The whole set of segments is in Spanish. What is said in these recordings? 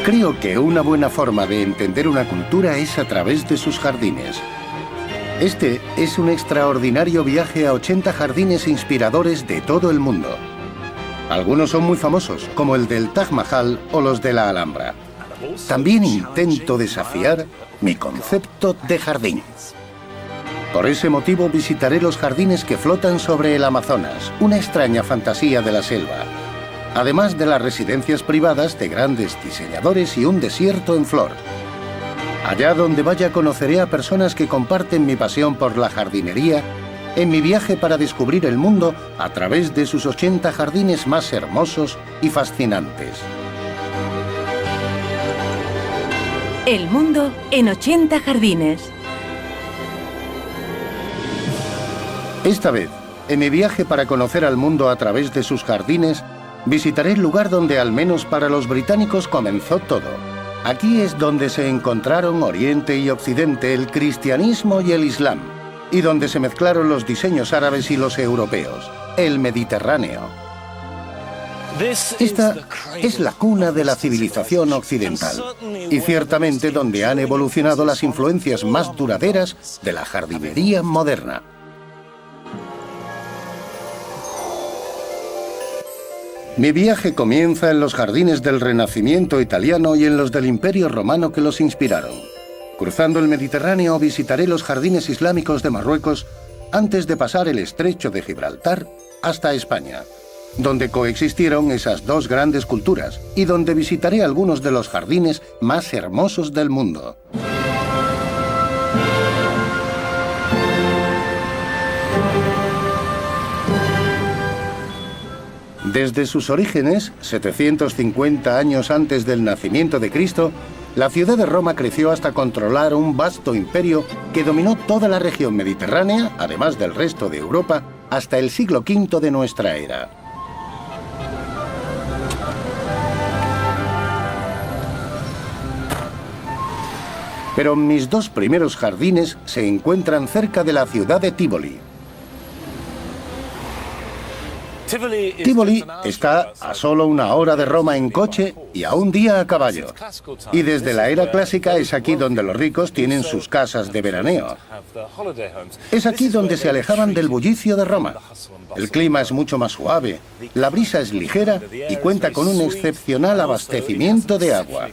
Creo que una buena forma de entender una cultura es a través de sus jardines. Este es un extraordinario viaje a 80 jardines inspiradores de todo el mundo. Algunos son muy famosos, como el del Taj Mahal o los de la Alhambra. También intento desafiar mi concepto de jardín. Por ese motivo visitaré los jardines que flotan sobre el Amazonas, una extraña fantasía de la selva, además de las residencias privadas de grandes diseñadores y un desierto en flor. Allá donde vaya conoceré a personas que comparten mi pasión por la jardinería en mi viaje para descubrir el mundo a través de sus 80 jardines más hermosos y fascinantes. El mundo en 80 jardines. Esta vez, en mi viaje para conocer al mundo a través de sus jardines, visitaré el lugar donde, al menos para los británicos, comenzó todo. Aquí es donde se encontraron Oriente y Occidente, el cristianismo y el Islam, y donde se mezclaron los diseños árabes y los europeos, el Mediterráneo. Esta es la cuna de la civilización occidental, y ciertamente donde han evolucionado las influencias más duraderas de la jardinería moderna. Mi viaje comienza en los jardines del Renacimiento italiano y en los del Imperio Romano que los inspiraron. Cruzando el Mediterráneo visitaré los jardines islámicos de Marruecos antes de pasar el estrecho de Gibraltar hasta España, donde coexistieron esas dos grandes culturas y donde visitaré algunos de los jardines más hermosos del mundo. Desde sus orígenes, 750 años antes del nacimiento de Cristo, la ciudad de Roma creció hasta controlar un vasto imperio que dominó toda la región mediterránea, además del resto de Europa, hasta el siglo V de nuestra era. Pero mis dos primeros jardines se encuentran cerca de la ciudad de Tívoli. Tívoli está a solo una hora de Roma en coche y a un día a caballo. Y desde la era clásica es aquí donde los ricos tienen sus casas de veraneo. Es aquí donde se alejaban del bullicio de Roma. El clima es mucho más suave, la brisa es ligera y cuenta con un excepcional abastecimiento de agua.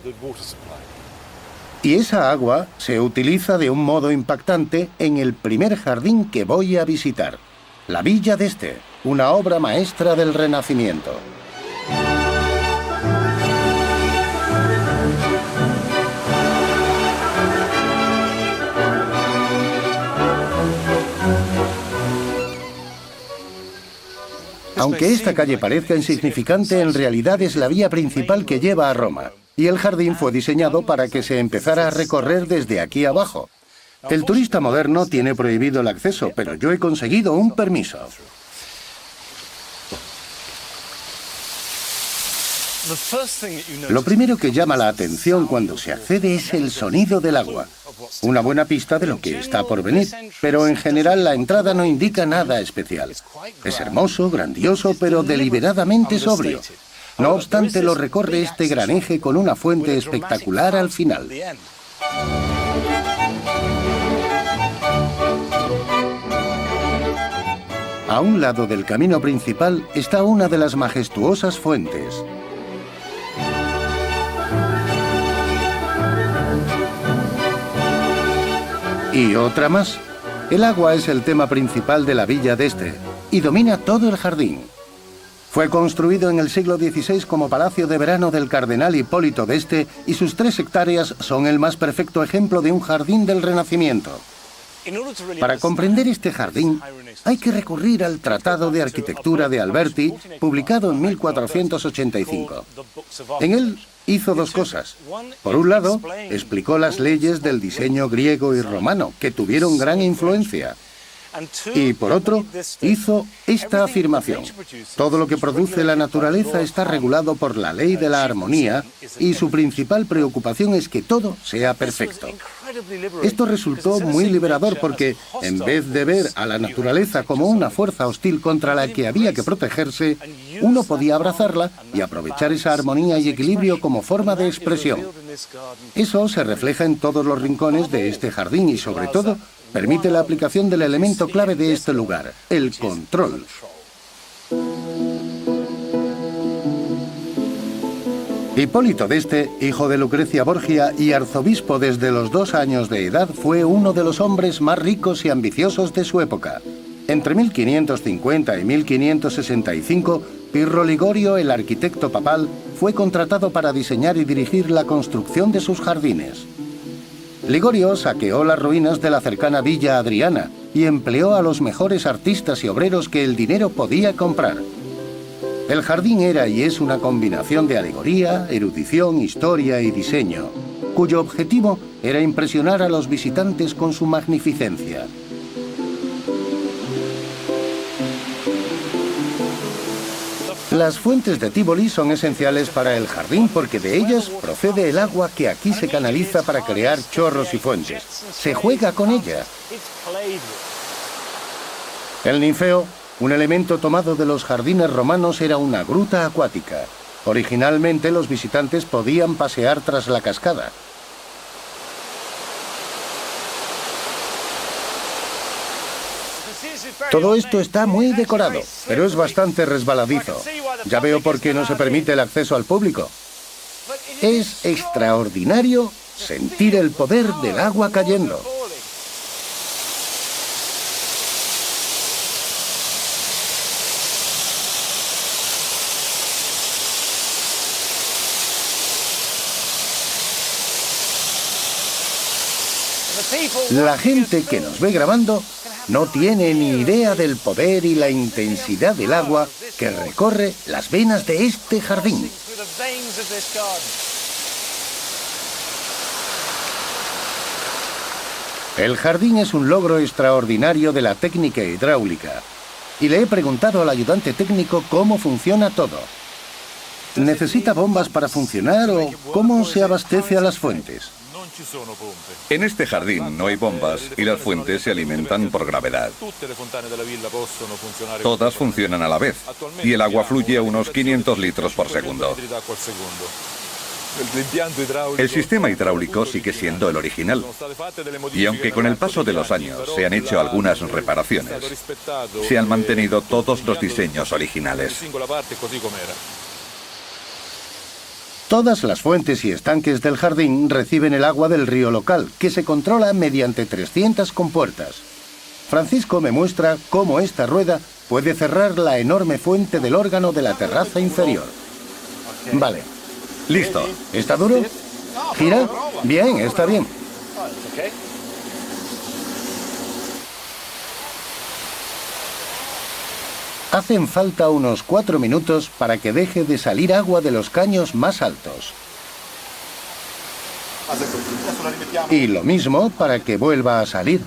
Y esa agua se utiliza de un modo impactante en el primer jardín que voy a visitar, la Villa d'Este, una obra maestra del Renacimiento. Aunque esta calle parezca insignificante, en realidad es la vía principal que lleva a Roma, y el jardín fue diseñado para que se empezara a recorrer desde aquí abajo. El turista moderno tiene prohibido el acceso, pero yo he conseguido un permiso. Lo primero que llama la atención cuando se accede es el sonido del agua. Una buena pista de lo que está por venir, pero en general la entrada no indica nada especial. Es hermoso, grandioso, pero deliberadamente sobrio. No obstante, lo recorre este gran eje con una fuente espectacular al final. A un lado del camino principal está una de las majestuosas fuentes. Y otra más. El agua es el tema principal de la Villa d'Este y domina todo el jardín. Fue construido en el siglo XVI como palacio de verano del cardenal Hipólito d'Este y sus 3 hectáreas son el más perfecto ejemplo de un jardín del Renacimiento. Para comprender este jardín, hay que recurrir al Tratado de Arquitectura de Alberti, publicado en 1485. En él hizo 2 cosas. Por un lado, explicó las leyes del diseño griego y romano, que tuvieron gran influencia. Y por otro, hizo esta afirmación: todo lo que produce la naturaleza está regulado por la ley de la armonía y su principal preocupación es que todo sea perfecto. Esto resultó muy liberador porque, en vez de ver a la naturaleza como una fuerza hostil contra la que había que protegerse, uno podía abrazarla y aprovechar esa armonía y equilibrio como forma de expresión. Eso se refleja en todos los rincones de este jardín y, sobre todo, permite la aplicación del elemento clave de este lugar, el control. Hipólito d'Este, hijo de Lucrecia Borgia y arzobispo desde los 2 años de edad, fue uno de los hombres más ricos y ambiciosos de su época. Entre 1550 y 1565, Pirro Ligorio, el arquitecto papal, fue contratado para diseñar y dirigir la construcción de sus jardines. Ligorio saqueó las ruinas de la cercana Villa Adriana y empleó a los mejores artistas y obreros que el dinero podía comprar. El jardín era y es una combinación de alegoría, erudición, historia y diseño, cuyo objetivo era impresionar a los visitantes con su magnificencia. Las fuentes de Tívoli son esenciales para el jardín porque de ellas procede el agua que aquí se canaliza para crear chorros y fuentes. Se juega con ella. El ninfeo, un elemento tomado de los jardines romanos, era una gruta acuática. Originalmente los visitantes podían pasear tras la cascada. Todo esto está muy decorado, pero es bastante resbaladizo. Ya veo por qué no se permite el acceso al público. Es extraordinario sentir el poder del agua cayendo. La gente que nos ve grabando no tiene ni idea del poder y la intensidad del agua que recorre las venas de este jardín. El jardín es un logro extraordinario de la técnica hidráulica. Y le he preguntado al ayudante técnico cómo funciona todo. ¿Necesita bombas para funcionar o cómo se abastece a las fuentes? En este jardín no hay bombas y las fuentes se alimentan por gravedad. Todas funcionan a la vez y el agua fluye a unos 500 litros por segundo. El sistema hidráulico sigue siendo el original y aunque con el paso de los años se han hecho algunas reparaciones, se han mantenido todos los diseños originales. Todas las fuentes y estanques del jardín reciben el agua del río local, que se controla mediante 300 compuertas. Francisco me muestra cómo esta rueda puede cerrar la enorme fuente del órgano de la terraza inferior. Vale. Listo. ¿Está duro? ¿Gira? Bien, está bien. Hacen falta unos 4 minutos para que deje de salir agua de los caños más altos. Y lo mismo para que vuelva a salir.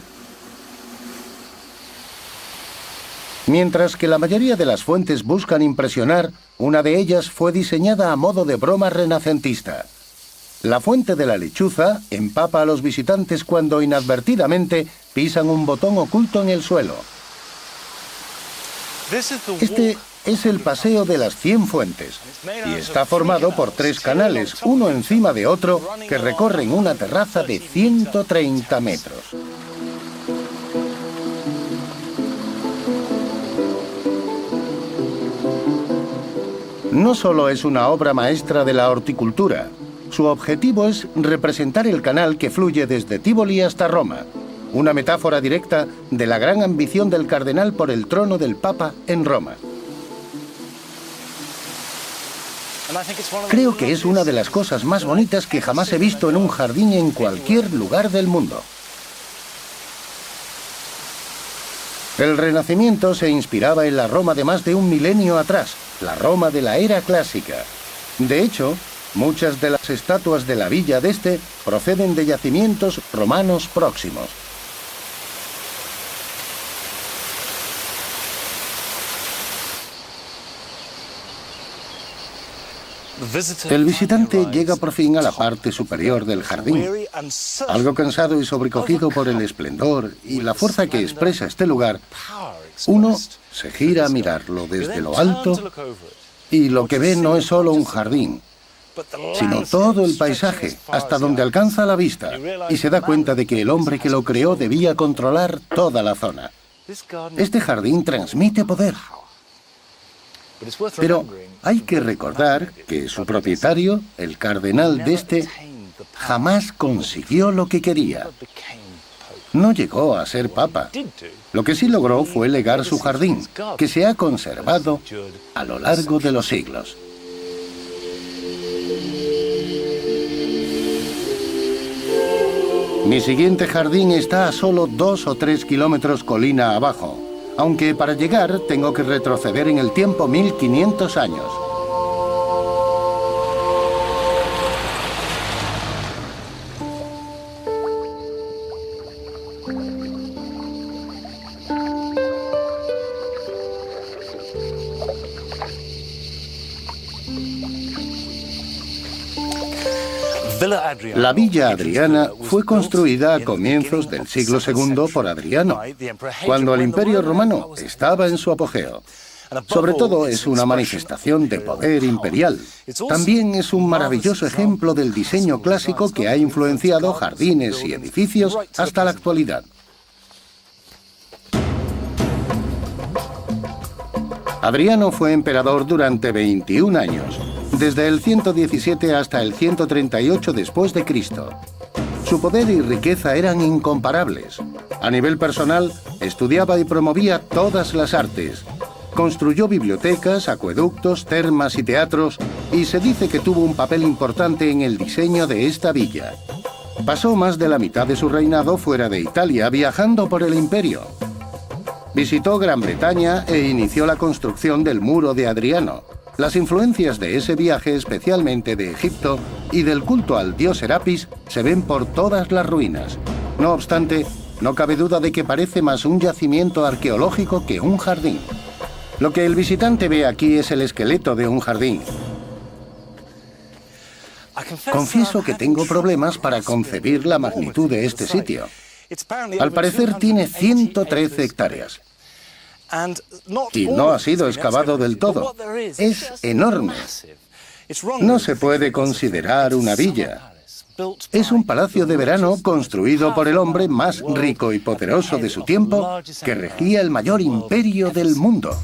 Mientras que la mayoría de las fuentes buscan impresionar, una de ellas fue diseñada a modo de broma renacentista. La fuente de la lechuza empapa a los visitantes cuando inadvertidamente pisan un botón oculto en el suelo. Este es el paseo de las 100 fuentes y está formado por 3 canales, uno encima de otro, que recorren una terraza de 130 metros. No solo es una obra maestra de la horticultura, su objetivo es representar el canal que fluye desde Tívoli hasta Roma, una metáfora directa de la gran ambición del cardenal por el trono del Papa en Roma. Creo que es una de las cosas más bonitas que jamás he visto en un jardín en cualquier lugar del mundo. El Renacimiento se inspiraba en la Roma de más de un milenio atrás, la Roma de la era clásica. De hecho, muchas de las estatuas de la Villa d'Este proceden de yacimientos romanos próximos. El visitante llega por fin a la parte superior del jardín. Algo cansado y sobrecogido por el esplendor y la fuerza que expresa este lugar, uno se gira a mirarlo desde lo alto y lo que ve no es solo un jardín, sino todo el paisaje, hasta donde alcanza la vista, y se da cuenta de que el hombre que lo creó debía controlar toda la zona. Este jardín transmite poder. Pero hay que recordar que su propietario, el cardenal d'Este, jamás consiguió lo que quería. No llegó a ser papa. Lo que sí logró fue legar su jardín, que se ha conservado a lo largo de los siglos. Mi siguiente jardín está a solo 2 o 3 kilómetros colina abajo, aunque para llegar tengo que retroceder en el tiempo 1500 años. La Villa Adriana fue construida a comienzos del siglo II por Adriano, cuando el Imperio Romano estaba en su apogeo. Sobre todo es una manifestación de poder imperial. También es un maravilloso ejemplo del diseño clásico que ha influenciado jardines y edificios hasta la actualidad. Adriano fue emperador durante 21 años, desde el 117 hasta el 138 después de Cristo. Su poder y riqueza eran incomparables. A nivel personal, estudiaba y promovía todas las artes. Construyó bibliotecas, acueductos, termas y teatros, y se dice que tuvo un papel importante en el diseño de esta villa. Pasó más de la mitad de su reinado fuera de Italia, viajando por el imperio. Visitó Gran Bretaña e inició la construcción del Muro de Adriano. Las influencias de ese viaje, especialmente de Egipto y del culto al dios Serapis, se ven por todas las ruinas. No obstante, no cabe duda de que parece más un yacimiento arqueológico que un jardín. Lo que el visitante ve aquí es el esqueleto de un jardín. Confieso que tengo problemas para concebir la magnitud de este sitio. Al parecer tiene 113 hectáreas. Y no ha sido excavado del todo. Es enorme. No se puede considerar una villa. Es un palacio de verano construido por el hombre más rico y poderoso de su tiempo, que regía el mayor imperio del mundo.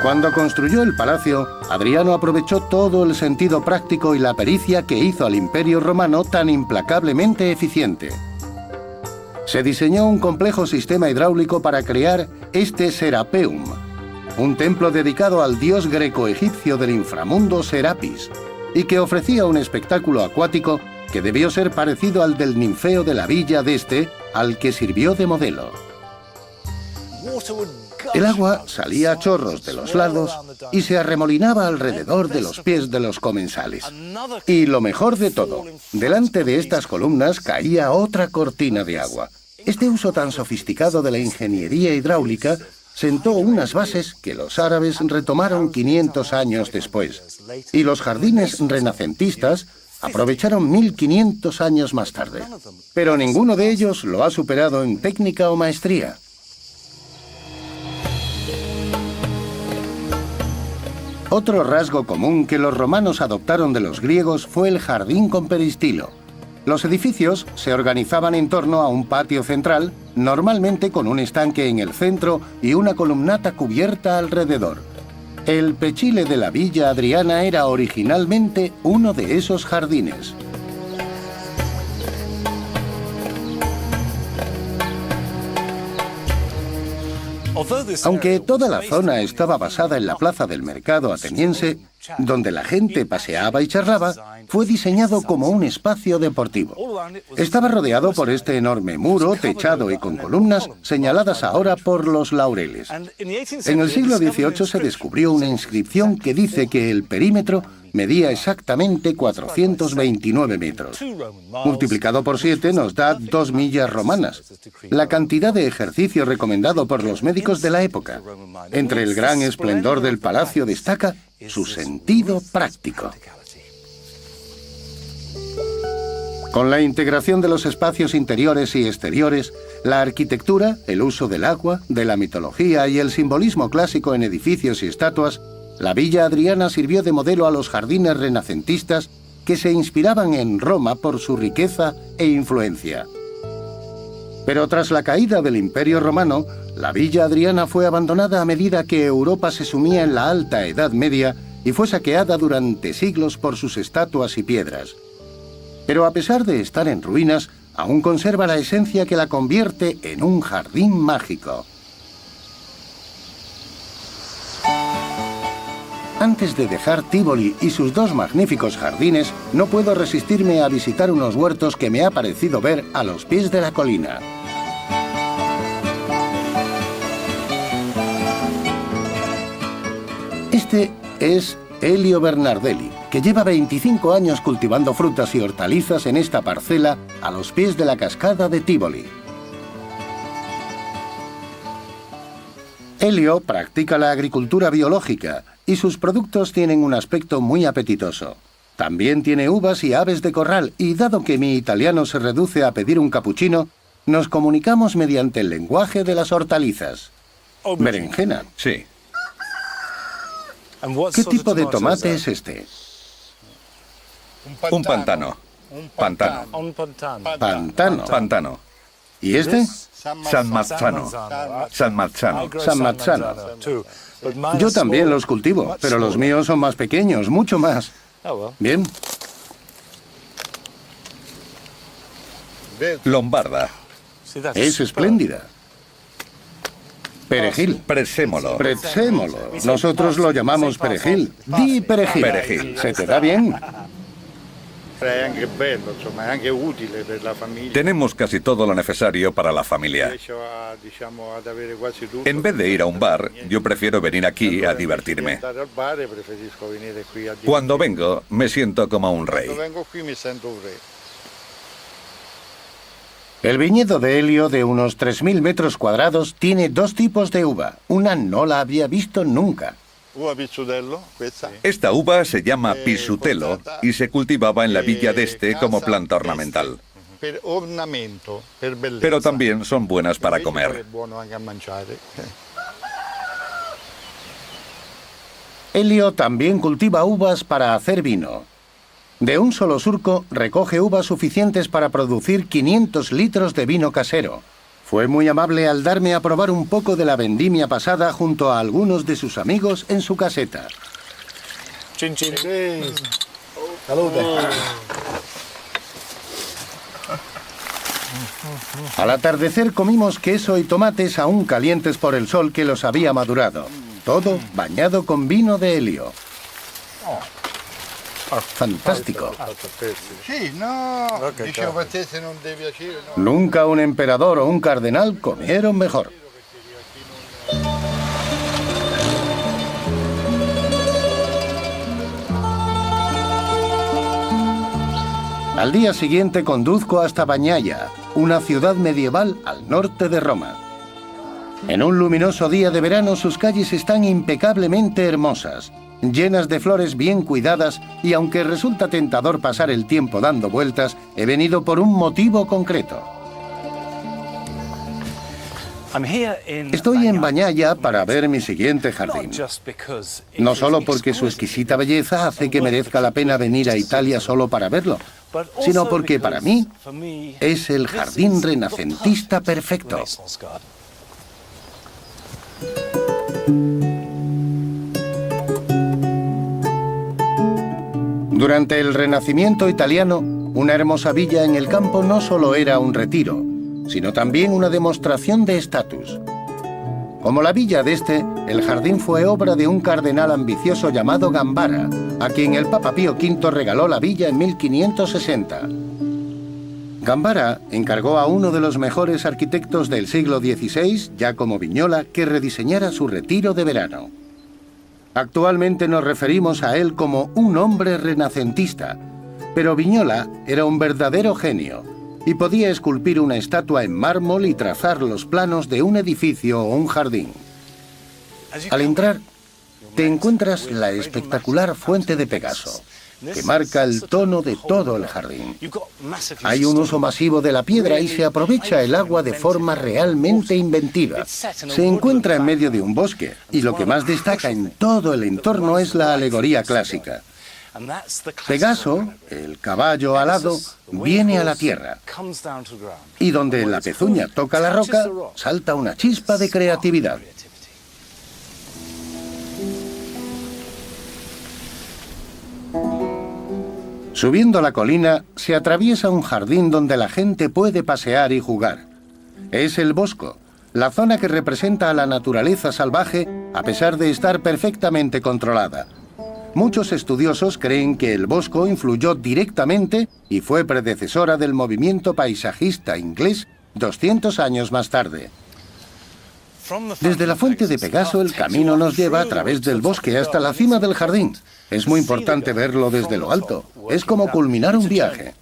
Cuando construyó el palacio, Adriano aprovechó todo el sentido práctico y la pericia que hizo al Imperio Romano tan implacablemente eficiente. Se diseñó un complejo sistema hidráulico para crear este Serapeum, un templo dedicado al dios greco-egipcio del inframundo Serapis, y que ofrecía un espectáculo acuático que debió ser parecido al del ninfeo de la Villa d'Este, al que sirvió de modelo. El agua salía a chorros de los lados y se arremolinaba alrededor de los pies de los comensales. Y lo mejor de todo, delante de estas columnas caía otra cortina de agua. Este uso tan sofisticado de la ingeniería hidráulica sentó unas bases que los árabes retomaron 500 años después. Y los jardines renacentistas aprovecharon 1500 años más tarde. Pero ninguno de ellos lo ha superado en técnica o maestría. Otro rasgo común que los romanos adoptaron de los griegos fue el jardín con peristilo. Los edificios se organizaban en torno a un patio central, normalmente con un estanque en el centro y una columnata cubierta alrededor. El Pechile de la Villa Adriana era originalmente uno de esos jardines. Aunque toda la zona estaba basada en la plaza del mercado ateniense, donde la gente paseaba y charlaba, fue diseñado como un espacio deportivo. Estaba rodeado por este enorme muro, techado y con columnas, señaladas ahora por los laureles. En el siglo XVIII se descubrió una inscripción que dice que el perímetro medía exactamente 429 metros. Multiplicado por 7 nos da 2 millas romanas, la cantidad de ejercicio recomendado por los médicos de la época. Entre el gran esplendor del palacio destaca su sentido práctico. Con la integración de los espacios interiores y exteriores, la arquitectura, el uso del agua, de la mitología y el simbolismo clásico en edificios y estatuas, la Villa Adriana sirvió de modelo a los jardines renacentistas que se inspiraban en Roma por su riqueza e influencia. Pero tras la caída del Imperio Romano, la Villa Adriana fue abandonada a medida que Europa se sumía en la Alta Edad Media y fue saqueada durante siglos por sus estatuas y piedras. Pero a pesar de estar en ruinas, aún conserva la esencia que la convierte en un jardín mágico. Antes de dejar Tívoli y sus 2 magníficos jardines, no puedo resistirme a visitar unos huertos que me ha parecido ver a los pies de la colina. Este es Elio Bernardelli, que lleva 25 años cultivando frutas y hortalizas en esta parcela a los pies de la cascada de Tívoli. Elio practica la agricultura biológica y sus productos tienen un aspecto muy apetitoso. También tiene uvas y aves de corral y dado que mi italiano se reduce a pedir un cappuccino, nos comunicamos mediante el lenguaje de las hortalizas. Berenjena. Sí. ¿Qué tipo de tomate es este? Un pantano. Pantano. Pantano. Pantano. ¿Y este? San Marzano. San Marzano. San Marzano. Yo también los cultivo, pero los míos son más pequeños, mucho más. Bien. Lombarda. Es espléndida. Perejil. Presémolo. Prezzemolo. Nosotros lo llamamos perejil. Di perejil. Perejil. ¿Se te da bien? Tenemos casi todo lo necesario para la familia. En vez de ir a un bar, yo prefiero venir aquí a divertirme. Cuando vengo, me siento como un rey. El viñedo de Elio, de unos 3.000 metros cuadrados, tiene 2 tipos de uva. Una no la había visto nunca. Esta uva se llama Pisutello y se cultivaba en la Villa d'Este como planta ornamental. Pero también son buenas para comer. Elio también cultiva uvas para hacer vino. De un solo surco recoge uvas suficientes para producir 500 litros de vino casero. Fue muy amable al darme a probar un poco de la vendimia pasada junto a algunos de sus amigos en su caseta. Chin chin. Salute. Al atardecer comimos queso y tomates aún calientes por el sol que los había madurado. Todo bañado con vino de Elio. Fantástico. Nunca un emperador o un cardenal comieron mejor. Al día siguiente conduzco hasta Bagnaia, una ciudad medieval al norte de Roma. En un luminoso día de verano sus calles están impecablemente hermosas, llenas de flores bien cuidadas y aunque resulta tentador pasar el tiempo dando vueltas, he venido por un motivo concreto. Estoy en Bagnaia para ver mi siguiente jardín. No solo porque su exquisita belleza hace que merezca la pena venir a Italia solo para verlo, sino porque para mí es el jardín renacentista perfecto. Durante el Renacimiento italiano, una hermosa villa en el campo no solo era un retiro, sino también una demostración de estatus. Como la villa de este, el jardín fue obra de un cardenal ambicioso llamado Gambara, a quien el Papa Pío V regaló la villa en 1560. Gambara encargó a uno de los mejores arquitectos del siglo XVI, Giacomo Vignola, que rediseñara su retiro de verano. Actualmente nos referimos a él como un hombre renacentista, pero Vignola era un verdadero genio y podía esculpir una estatua en mármol y trazar los planos de un edificio o un jardín. Al entrar, te encuentras la espectacular fuente de Pegaso, que marca el tono de todo el jardín. Hay un uso masivo de la piedra y se aprovecha el agua de forma realmente inventiva. Se encuentra en medio de un bosque y lo que más destaca en todo el entorno es la alegoría clásica. Pegaso, el caballo alado, viene a la tierra y donde la pezuña toca la roca, salta una chispa de creatividad. Subiendo la colina, se atraviesa un jardín donde la gente puede pasear y jugar. Es el Bosco, la zona que representa a la naturaleza salvaje a pesar de estar perfectamente controlada. Muchos estudiosos creen que el Bosco influyó directamente y fue predecesora del movimiento paisajista inglés 200 años más tarde. Desde la fuente de Pegaso, el camino nos lleva a través del bosque hasta la cima del jardín. Es muy importante verlo desde lo alto. Es como culminar un viaje.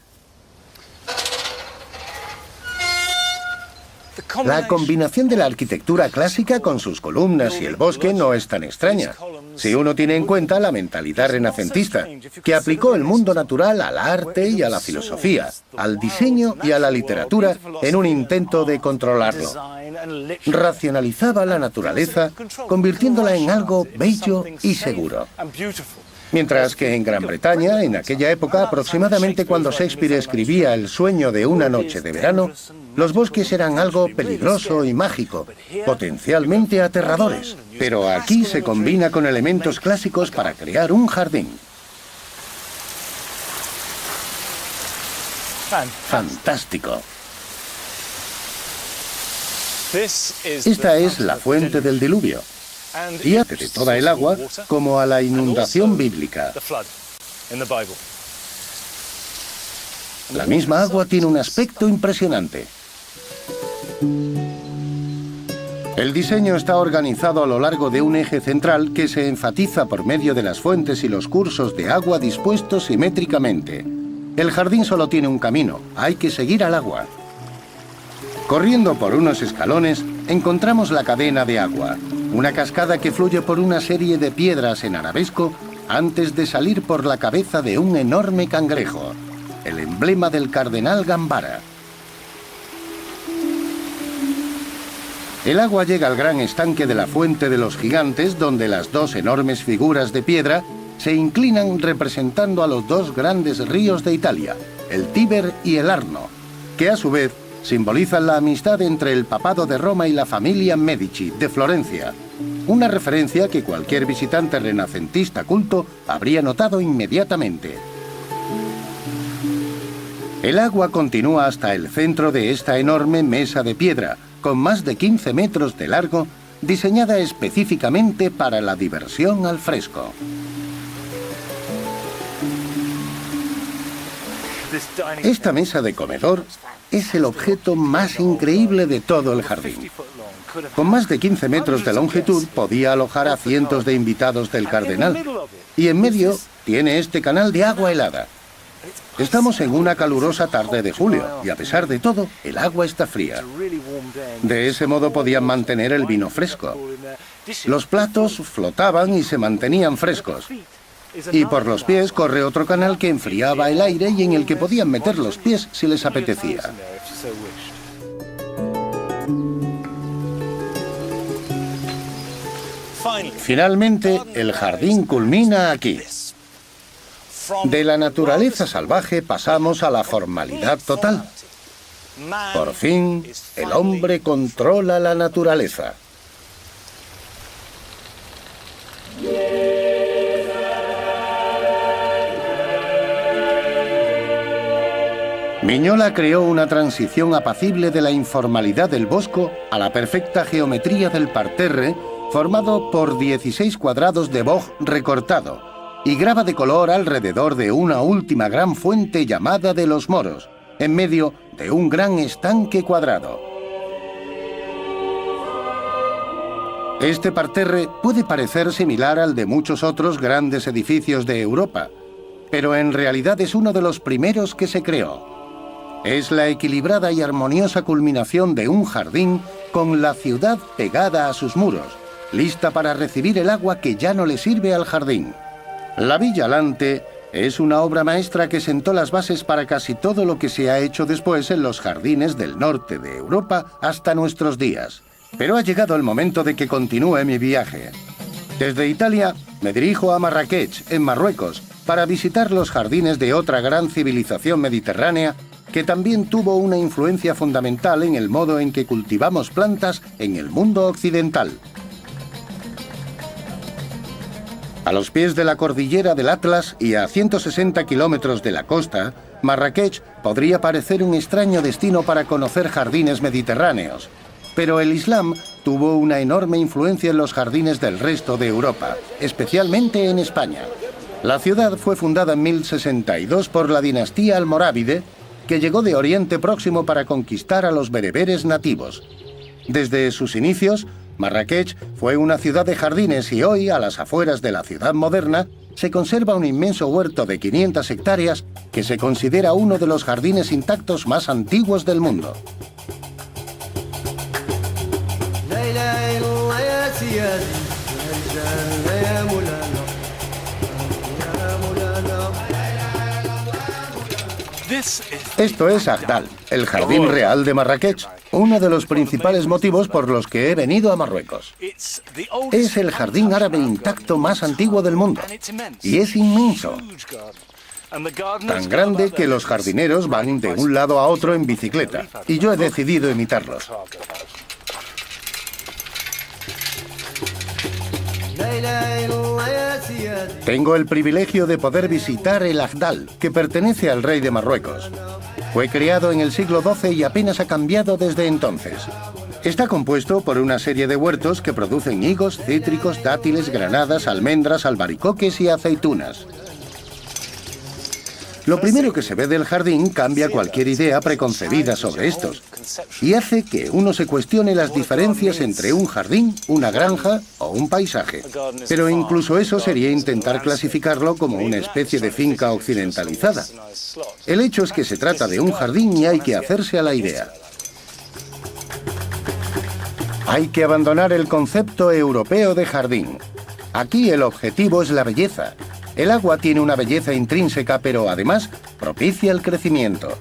La combinación de la arquitectura clásica con sus columnas y el bosque no es tan extraña, si uno tiene en cuenta la mentalidad renacentista, que aplicó el mundo natural al arte y a la filosofía, al diseño y a la literatura en un intento de controlarlo. Racionalizaba la naturaleza, convirtiéndola en algo bello y seguro. Mientras que en Gran Bretaña, en aquella época, aproximadamente cuando Shakespeare escribía El sueño de una noche de verano, los bosques eran algo peligroso y mágico, potencialmente aterradores. Pero aquí se combina con elementos clásicos para crear un jardín. Fantástico. Esta es la fuente del diluvio. Y hace de toda el agua como a la inundación bíblica. La misma agua tiene un aspecto impresionante. El diseño está organizado a lo largo de un eje central que se enfatiza por medio de las fuentes y los cursos de agua dispuestos simétricamente. El jardín solo tiene un camino, hay que seguir al agua. Corriendo por unos escalones, encontramos la cadena de agua, una cascada que fluye por una serie de piedras en arabesco antes de salir por la cabeza de un enorme cangrejo, el emblema del cardenal Gambara. El agua llega al gran estanque de la Fuente de los Gigantes, donde las dos enormes figuras de piedra se inclinan representando a los dos grandes ríos de Italia, el Tíber y el Arno, que a su vez simbolizan la amistad entre el papado de Roma y la familia Medici de Florencia, una referencia que cualquier visitante renacentista culto habría notado inmediatamente. El agua continúa hasta el centro de esta enorme mesa de piedra, con más de 15 metros de largo, diseñada específicamente para la diversión al fresco. Esta mesa de comedor es el objeto más increíble de todo el jardín. Con más de 15 metros de longitud podía alojar a cientos de invitados del cardenal. Y en medio tiene este canal de agua helada. Estamos en una calurosa tarde de julio y a pesar de todo, el agua está fría. De ese modo podían mantener el vino fresco. Los platos flotaban y se mantenían frescos. Y por los pies corre otro canal que enfriaba el aire y en el que podían meter los pies si les apetecía. Finalmente, el jardín culmina aquí. De la naturaleza salvaje pasamos a la formalidad total. Por fin, el hombre controla la naturaleza. Mignola creó una transición apacible de la informalidad del bosco a la perfecta geometría del parterre, formado por 16 cuadrados de boj recortado, y grava de color alrededor de una última gran fuente llamada de los Moros, en medio de un gran estanque cuadrado. Este parterre puede parecer similar al de muchos otros grandes edificios de Europa, pero en realidad es uno de los primeros que se creó. Es la equilibrada y armoniosa culminación de un jardín con la ciudad pegada a sus muros, lista para recibir el agua que ya no le sirve al jardín. La Villa Lante es una obra maestra que sentó las bases para casi todo lo que se ha hecho después en los jardines del norte de Europa hasta nuestros días. Pero ha llegado el momento de que continúe mi viaje. Desde Italia me dirijo a Marrakech, en Marruecos, para visitar los jardines de otra gran civilización mediterránea que también tuvo una influencia fundamental en el modo en que cultivamos plantas en el mundo occidental. A los pies de la cordillera del Atlas y a 160 kilómetros de la costa, Marrakech podría parecer un extraño destino para conocer jardines mediterráneos. Pero el Islam tuvo una enorme influencia en los jardines del resto de Europa, especialmente en España. La ciudad fue fundada en 1062 por la dinastía almorávide, que llegó de Oriente Próximo para conquistar a los bereberes nativos. Desde sus inicios, Marrakech fue una ciudad de jardines y hoy, a las afueras de la ciudad moderna, se conserva un inmenso huerto de 500 hectáreas que se considera uno de los jardines intactos más antiguos del mundo. Esto es Agdal, el jardín real de Marrakech, uno de los principales motivos por los que he venido a Marruecos. Es el jardín árabe intacto más antiguo del mundo y es inmenso. Tan grande que los jardineros van de un lado a otro en bicicleta, y yo he decidido imitarlos. Tengo el privilegio de poder visitar el Agdal, que pertenece al rey de Marruecos. Fue creado en el siglo XII y apenas ha cambiado desde entonces. Está compuesto por una serie de huertos que producen higos, cítricos, dátiles, granadas, almendras, albaricoques y aceitunas. Lo primero que se ve del jardín cambia cualquier idea preconcebida sobre estos y hace que uno se cuestione las diferencias entre un jardín, una granja o un paisaje. Pero incluso eso sería intentar clasificarlo como una especie de finca occidentalizada. El hecho es que se trata de un jardín y hay que hacerse a la idea. Hay que abandonar el concepto europeo de jardín. Aquí el objetivo es la belleza. El agua tiene una belleza intrínseca, pero además propicia el crecimiento.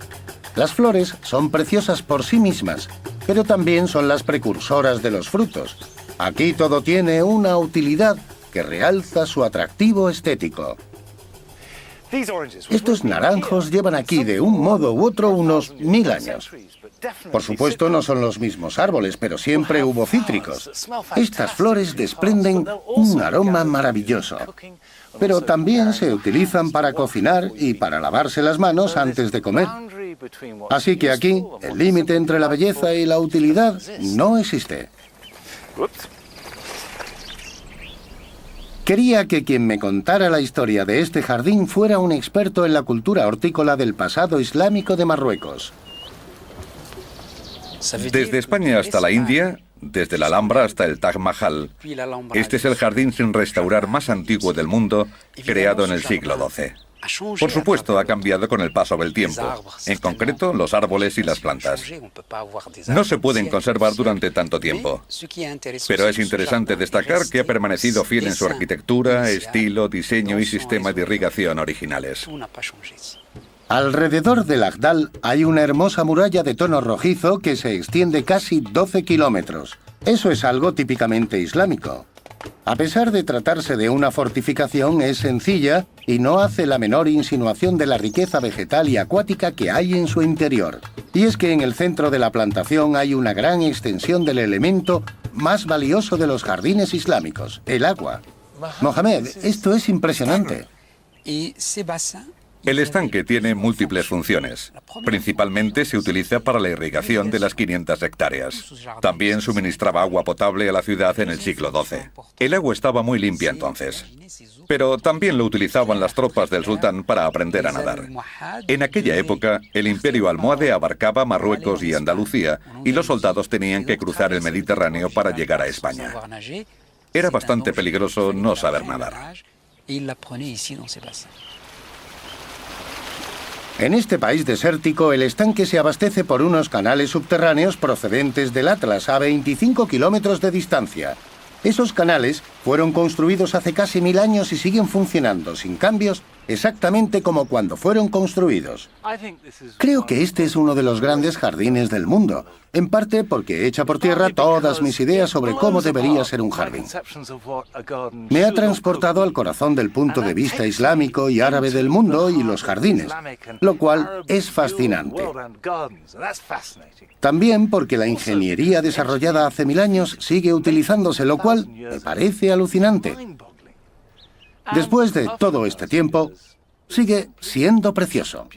Las flores son preciosas por sí mismas, pero también son las precursoras de los frutos. Aquí todo tiene una utilidad que realza su atractivo estético. Estos naranjos llevan aquí de un modo u otro unos 1000 años. Por supuesto no son los mismos árboles, pero siempre hubo cítricos. Estas flores desprenden un aroma maravilloso. Pero también se utilizan para cocinar y para lavarse las manos antes de comer. Así que aquí, el límite entre la belleza y la utilidad no existe. Quería que quien me contara la historia de este jardín fuera un experto en la cultura hortícola del pasado islámico de Marruecos. Desde España hasta la India, desde la Alhambra hasta el Taj Mahal, este es el jardín sin restaurar más antiguo del mundo, creado en el siglo XII. Por supuesto, ha cambiado con el paso del tiempo, en concreto los árboles y las plantas. No se pueden conservar durante tanto tiempo, pero es interesante destacar que ha permanecido fiel en su arquitectura, estilo, diseño y sistema de irrigación originales. Alrededor del Agdal hay una hermosa muralla de tono rojizo que se extiende casi 12 kilómetros. Eso es algo típicamente islámico. A pesar de tratarse de una fortificación, es sencilla y no hace la menor insinuación de la riqueza vegetal y acuática que hay en su interior. Y es que en el centro de la plantación hay una gran extensión del elemento más valioso de los jardines islámicos, el agua. Mohamed, esto es impresionante. Y se basa El estanque tiene múltiples funciones. Principalmente se utiliza para la irrigación de las 500 hectáreas. También suministraba agua potable a la ciudad en el siglo XII. El agua estaba muy limpia entonces. Pero también lo utilizaban las tropas del sultán para aprender a nadar. En aquella época, el imperio almohade abarcaba Marruecos y Andalucía, y los soldados tenían que cruzar el Mediterráneo para llegar a España. Era bastante peligroso no saber nadar. En este país desértico, el estanque se abastece por unos canales subterráneos procedentes del Atlas a 25 kilómetros de distancia. Esos canales fueron construidos hace casi 1000 años y siguen funcionando sin cambios exactamente como cuando fueron construidos. Creo que este es uno de los grandes jardines del mundo, en parte porque echa por tierra todas mis ideas sobre cómo debería ser un jardín. Me ha transportado al corazón del punto de vista islámico y árabe del mundo y los jardines, lo cual es fascinante. También porque la ingeniería desarrollada hace 1000 años sigue utilizándose, lo cual me parece alucinante. Después de todo este tiempo, sigue siendo precioso.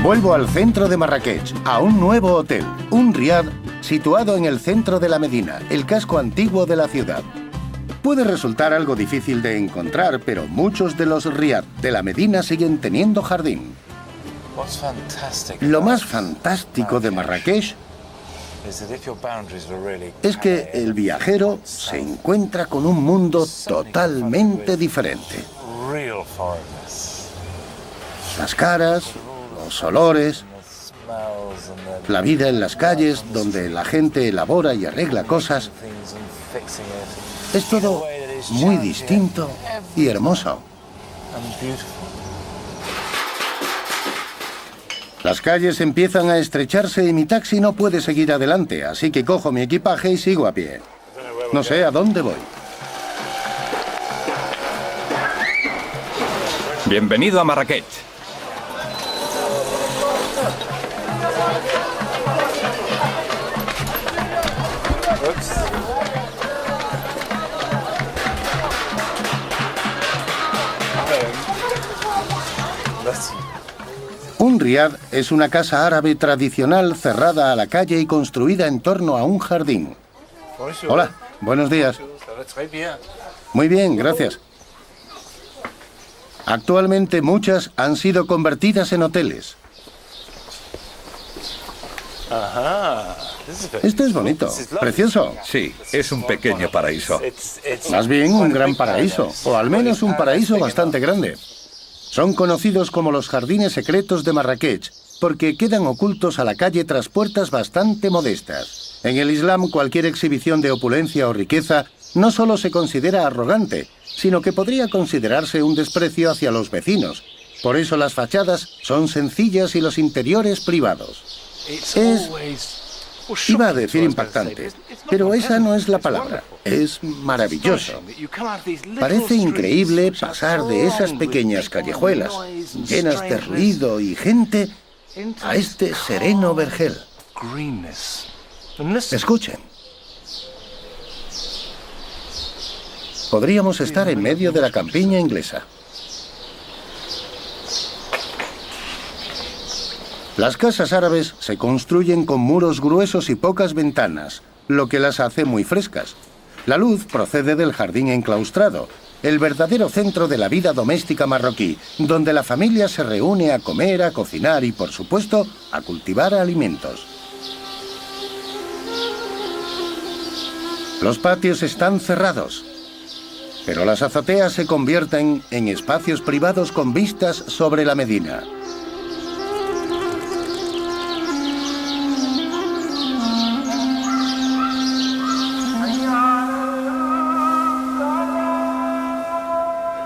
Vuelvo al centro de Marrakech, a un nuevo hotel, un riad situado en el centro de la Medina, el casco antiguo de la ciudad. Puede resultar algo difícil de encontrar, pero muchos de los riad de la Medina siguen teniendo jardín. Lo más fantástico de Marrakech es que el viajero se encuentra con un mundo totalmente diferente. Las caras, los olores, la vida en las calles donde la gente elabora y arregla cosas, es todo muy distinto y hermoso. Las calles empiezan a estrecharse y mi taxi no puede seguir adelante, así que cojo mi equipaje y sigo a pie. No sé a dónde voy. Bienvenido a Marrakech. Un riad es una casa árabe tradicional cerrada a la calle y construida en torno a un jardín. Hola, buenos días. Muy bien, gracias. Actualmente muchas han sido convertidas en hoteles. Esto es bonito, precioso. Sí, es un pequeño paraíso. Más bien un gran paraíso, o al menos un paraíso bastante grande. Son conocidos como los jardines secretos de Marrakech, porque quedan ocultos a la calle tras puertas bastante modestas. En el Islam, cualquier exhibición de opulencia o riqueza no solo se considera arrogante, sino que podría considerarse un desprecio hacia los vecinos. Por eso las fachadas son sencillas y los interiores privados. Iba a decir impactante, pero esa no es la palabra. Es maravilloso. Parece increíble pasar de esas pequeñas callejuelas, llenas de ruido y gente, a este sereno vergel. Escuchen. Podríamos estar en medio de la campiña inglesa. Las casas árabes se construyen con muros gruesos y pocas ventanas, lo que las hace muy frescas. La luz procede del jardín enclaustrado, el verdadero centro de la vida doméstica marroquí, donde la familia se reúne a comer, a cocinar y, por supuesto, a cultivar alimentos. Los patios están cerrados, pero las azoteas se convierten en espacios privados con vistas sobre la Medina.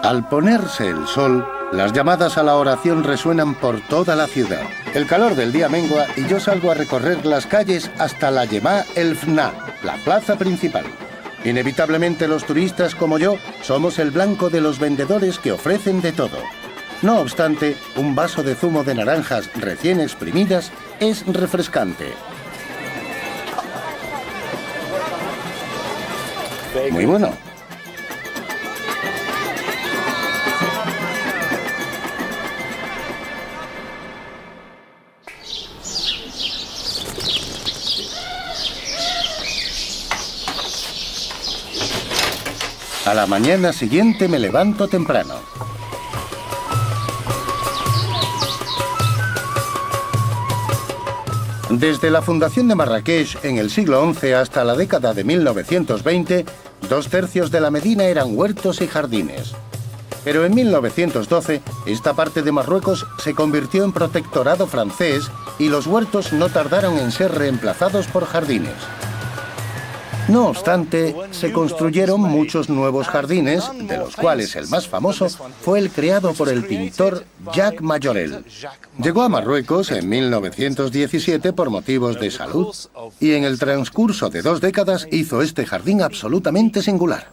Al ponerse el sol, las llamadas a la oración resuenan por toda la ciudad. El calor del día mengua y yo salgo a recorrer las calles hasta la Yemá el Fna, la plaza principal. Inevitablemente los turistas como yo somos el blanco de los vendedores que ofrecen de todo. No obstante, un vaso de zumo de naranjas recién exprimidas es refrescante. Muy bueno. A la mañana siguiente me levanto temprano. Desde la fundación de Marrakech en el siglo XI hasta la década de 1920, 2/3 de la Medina eran huertos y jardines. Pero en 1912, esta parte de Marruecos se convirtió en protectorado francés y los huertos no tardaron en ser reemplazados por jardines. No obstante, se construyeron muchos nuevos jardines, de los cuales el más famoso fue el creado por el pintor Jacques Majorelle. Llegó a Marruecos en 1917 por motivos de salud y en el transcurso de 2 décadas hizo este jardín absolutamente singular.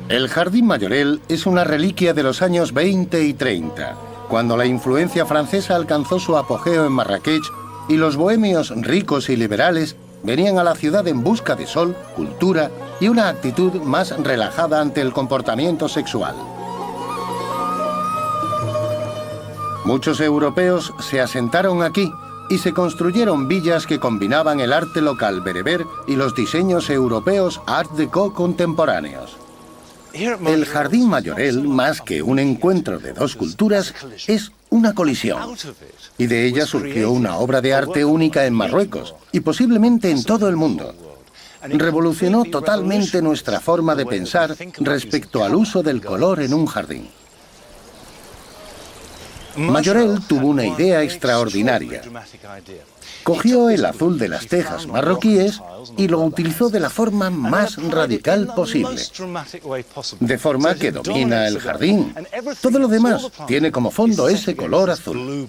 El Jardín Majorelle es una reliquia de los años 20 y 30. Cuando la influencia francesa alcanzó su apogeo en Marrakech y los bohemios ricos y liberales venían a la ciudad en busca de sol, cultura y una actitud más relajada ante el comportamiento sexual. Muchos europeos se asentaron aquí y se construyeron villas que combinaban el arte local bereber y los diseños europeos Art Deco contemporáneos. El Jardín Majorelle, más que un encuentro de 2 culturas, es una colisión. Y de ella surgió una obra de arte única en Marruecos y posiblemente en todo el mundo. Revolucionó totalmente nuestra forma de pensar respecto al uso del color en un jardín. Majorelle tuvo una idea extraordinaria. Cogió el azul de las tejas marroquíes y lo utilizó de la forma más radical posible, de forma que domina el jardín. Todo lo demás tiene como fondo ese color azul.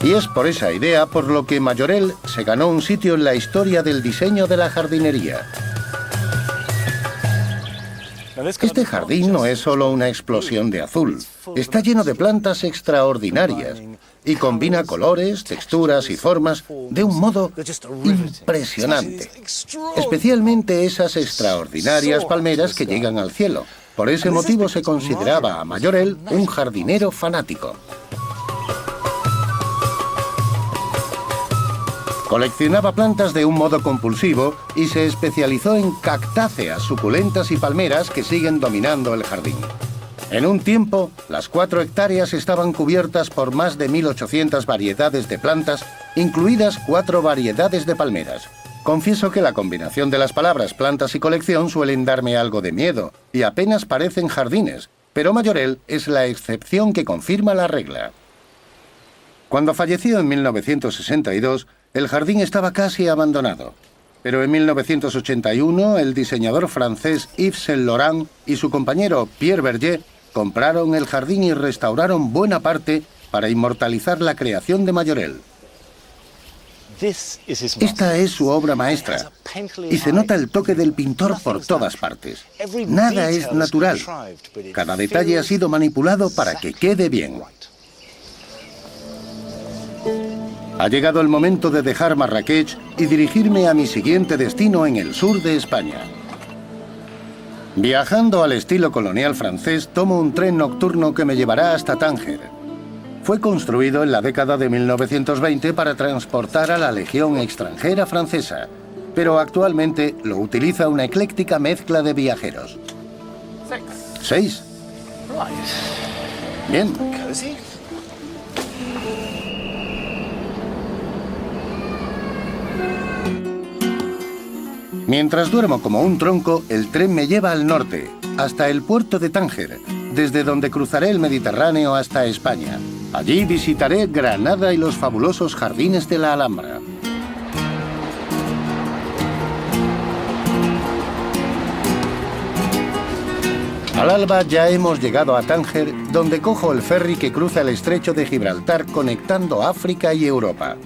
Y es por esa idea por lo que Majorelle se ganó un sitio en la historia del diseño de la jardinería. Este jardín no es solo una explosión de azul, está lleno de plantas extraordinarias y combina colores, texturas y formas de un modo impresionante. Especialmente esas extraordinarias palmeras que llegan al cielo. Por ese motivo se consideraba a Majorelle un jardinero fanático. Coleccionaba plantas de un modo compulsivo y se especializó en cactáceas, suculentas y palmeras que siguen dominando el jardín. En un tiempo, las 4 hectáreas estaban cubiertas por más de 1800 variedades de plantas, incluidas 4 variedades de palmeras. Confieso que la combinación de las palabras plantas y colección suelen darme algo de miedo y apenas parecen jardines, pero Majorelle es la excepción que confirma la regla. Cuando falleció en 1962, el jardín estaba casi abandonado. Pero en 1981, el diseñador francés Yves Saint Laurent y su compañero Pierre Berger compraron el jardín y restauraron buena parte para inmortalizar la creación de Majorelle. Esta es su obra maestra, y se nota el toque del pintor por todas partes. Nada es natural. Cada detalle ha sido manipulado para que quede bien. Ha llegado el momento de dejar Marrakech y dirigirme a mi siguiente destino en el sur de España. Viajando al estilo colonial francés, tomo un tren nocturno que me llevará hasta Tánger. Fue construido en la década de 1920 para transportar a la Legión extranjera francesa, pero actualmente lo utiliza una ecléctica mezcla de viajeros. 6. Bien. Mientras duermo como un tronco, el tren me lleva al norte, hasta el puerto de Tánger, desde donde cruzaré el Mediterráneo hasta España. Allí visitaré Granada y los fabulosos jardines de la Alhambra. Al alba ya hemos llegado a Tánger, donde cojo el ferry que cruza el estrecho de Gibraltar conectando África y Europa.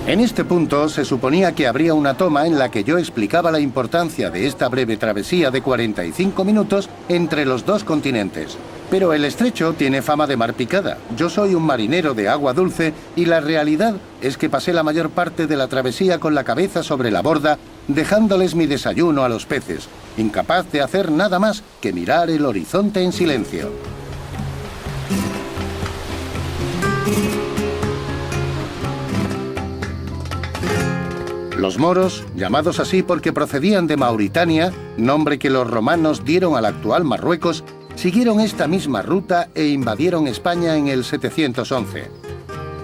En este punto se suponía que habría una toma en la que yo explicaba la importancia de esta breve travesía de 45 minutos entre los dos continentes. Pero el estrecho tiene fama de mar picada. Yo soy un marinero de agua dulce y la realidad es que pasé la mayor parte de la travesía con la cabeza sobre la borda, dejándoles mi desayuno a los peces, incapaz de hacer nada más que mirar el horizonte en silencio. Los moros, llamados así porque procedían de Mauritania, nombre que los romanos dieron al actual Marruecos, siguieron esta misma ruta e invadieron España en el 711.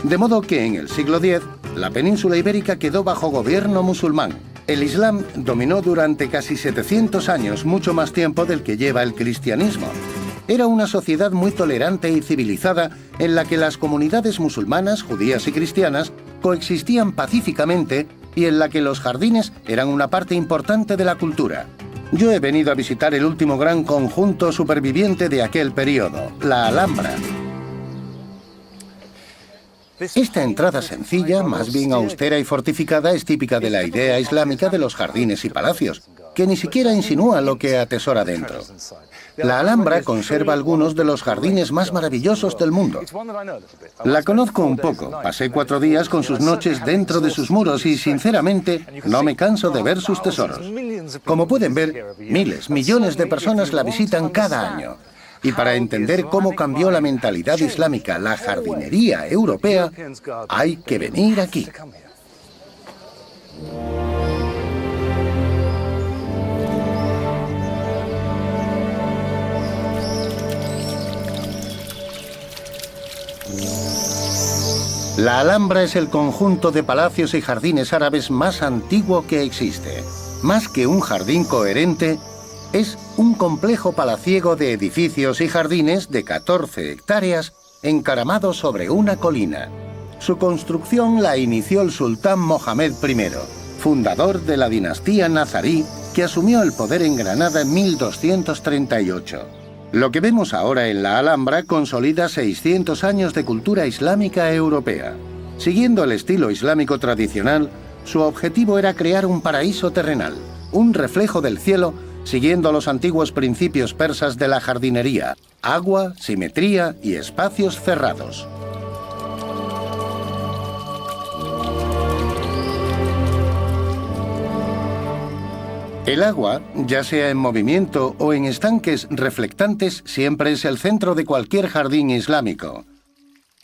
De modo que en el siglo X, la península ibérica quedó bajo gobierno musulmán. El Islam dominó durante casi 700 años, mucho más tiempo del que lleva el cristianismo. Era una sociedad muy tolerante y civilizada en la que las comunidades musulmanas, judías y cristianas coexistían pacíficamente y en la que los jardines eran una parte importante de la cultura. Yo he venido a visitar el último gran conjunto superviviente de aquel periodo, la Alhambra. Esta entrada sencilla, más bien austera y fortificada, es típica de la idea islámica de los jardines y palacios, que ni siquiera insinúa lo que atesora dentro. La Alhambra conserva algunos de los jardines más maravillosos del mundo. La conozco un poco, pasé 4 días con sus noches dentro de sus muros y, sinceramente, no me canso de ver sus tesoros. Como pueden ver, miles, millones de personas la visitan cada año. Y para entender cómo cambió la mentalidad islámica, la jardinería europea, hay que venir aquí. La Alhambra es el conjunto de palacios y jardines árabes más antiguo que existe. Más que un jardín coherente, es un complejo palaciego de edificios y jardines de 14 hectáreas encaramados sobre una colina. Su construcción la inició el sultán Mohamed I, fundador de la dinastía nazarí, que asumió el poder en Granada en 1238. Lo que vemos ahora en la Alhambra consolida 600 años de cultura islámica europea. Siguiendo el estilo islámico tradicional, su objetivo era crear un paraíso terrenal, un reflejo del cielo, siguiendo los antiguos principios persas de la jardinería: agua, simetría y espacios cerrados. El agua, ya sea en movimiento o en estanques reflectantes, siempre es el centro de cualquier jardín islámico.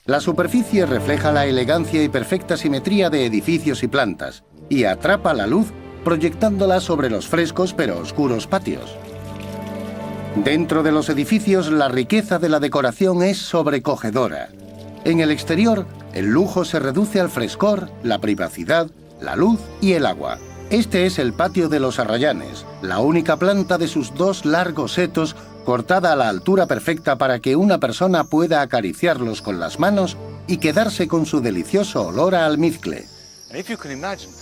La superficie refleja la elegancia y perfecta simetría de edificios y plantas, y atrapa la luz proyectándola sobre los frescos pero oscuros patios. Dentro de los edificios, la riqueza de la decoración es sobrecogedora. En el exterior, el lujo se reduce al frescor, la privacidad, la luz y el agua. Este es el patio de los arrayanes, la única planta de sus 2 largos setos cortada a la altura perfecta para que una persona pueda acariciarlos con las manos y quedarse con su delicioso olor a almizcle.